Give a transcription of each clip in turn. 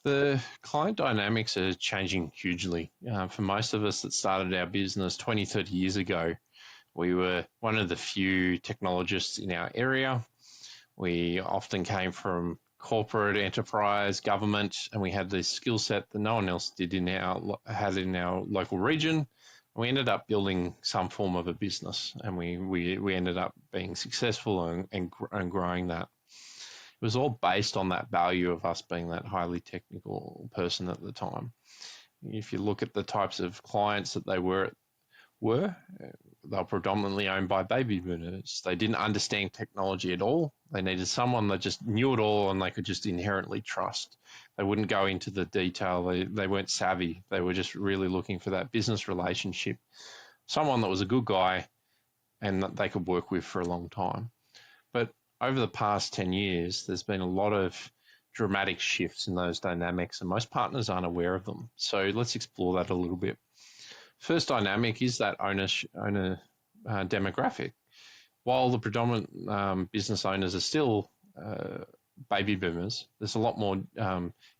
The client dynamics are changing hugely. For most of us that started our business 20, 30 years ago, we were one of the few technologists in our area. We often came from corporate, enterprise, government, and we had this skill set that no one else did had in our local region. We ended up building some form of a business, and we ended up being successful and growing that. It was all based on that value of us being that highly technical person at the time. If you look at the types of clients that they were they were predominantly owned by baby boomers. They didn't understand technology at all. They needed someone that just knew it all and they could just inherently trust. They wouldn't go into the detail. They weren't savvy. They were just really looking for that business relationship, someone that was a good guy and that they could work with for a long time. But over the past 10 years, there's been a lot of dramatic shifts in those dynamics, and most partners aren't aware of them. So let's explore that a little bit. First dynamic is that owner demographic. While the predominant business owners are still baby boomers, there's a lot more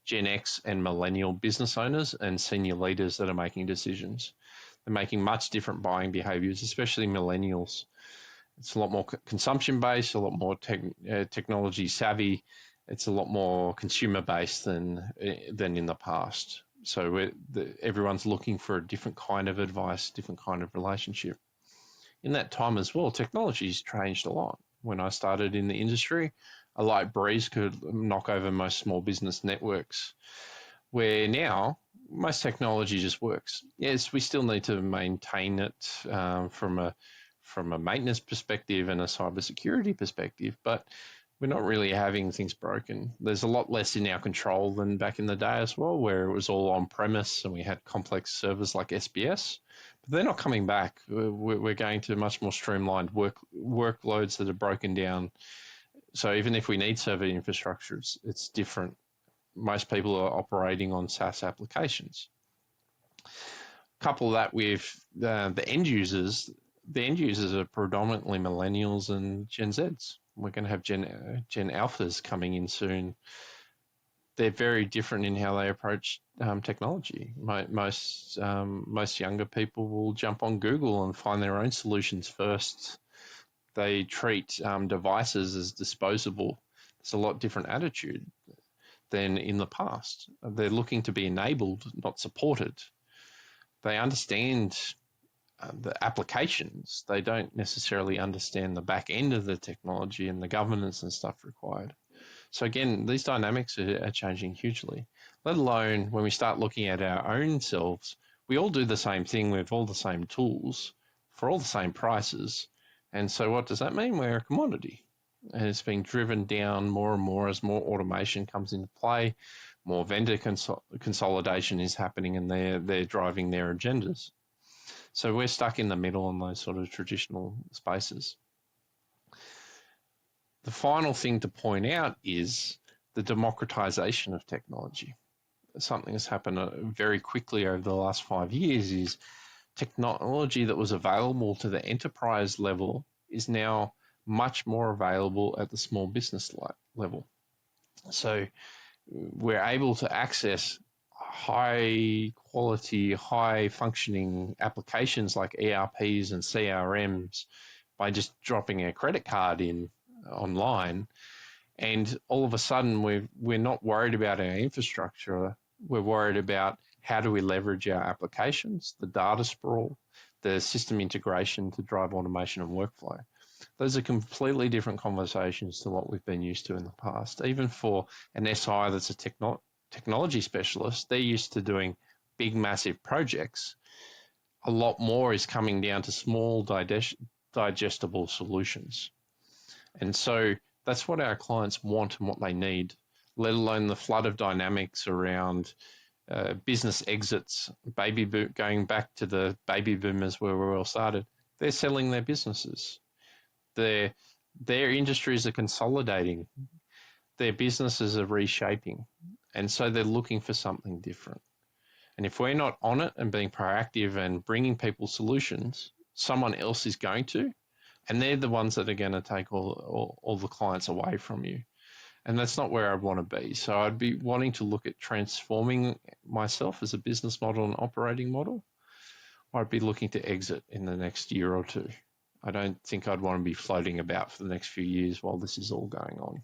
Gen X and millennial business owners and senior leaders that are making decisions. They're making much different buying behaviors, especially millennials. It's a lot more consumption based, a lot more technology savvy. It's a lot more consumer based than in the past. So everyone's looking for a different kind of advice, different kind of relationship. In that time as well, technology's changed a lot. When I started in the industry, a light breeze could knock over most small business networks, where now most technology just works. Yes, we still need to maintain it from a maintenance perspective and a cybersecurity perspective, but we're not really having things broken. There's a lot less in our control than back in the day as well, where it was all on premise and we had complex servers like SBS. But they're not coming back. We're going to much more streamlined workloads that are broken down. So even if we need server infrastructure, it's different. Most people are operating on SaaS applications. Couple that with the end users. The end users are predominantly millennials and Gen Zs. We're going to have Gen Alphas coming in soon. They're very different in how they approach technology. Most younger people will jump on Google and find their own solutions first. They treat devices as disposable. It's a lot different attitude than in the past. They're looking to be enabled, not supported. They understand the applications. They don't necessarily understand the back end of the technology and the governance and stuff required. So again, these dynamics are changing hugely, let alone when we start looking at our own selves. We all do the same thing with all the same tools for all the same prices. And so what does that mean? We're a commodity. And it's being driven down more and more as more automation comes into play, more vendor consolidation is happening, and they're driving their agendas. So we're stuck in the middle in those sort of traditional spaces. The final thing to point out is the democratization of technology. Something that's happened very quickly over the last 5 years is technology that was available to the enterprise level is now much more available at the small business level. So we're able to access high quality, high functioning applications like ERPs and CRMs by just dropping a credit card in online. And all of a sudden we're not worried about our infrastructure. We're worried about how do we leverage our applications, the data sprawl, the system integration to drive automation and workflow. Those are completely different conversations to what we've been used to in the past. Even for an SI that's a technology specialist, they're used to doing big, massive projects. A lot more is coming down to small, digestible solutions. And so that's what our clients want and what they need, let alone the flood of dynamics around business exits, going back to the baby boomers where we all started. They're selling their businesses. Their industries are consolidating. Their businesses are reshaping. And so they're looking for something different. And if we're not on it and being proactive and bringing people solutions, someone else is going to, and they're the ones that are going to take all the clients away from you. And that's not where I'd want to be. So I'd be wanting to look at transforming myself as a business model and operating model. Or I'd be looking to exit in the next year or two. I don't think I'd want to be floating about for the next few years while this is all going on.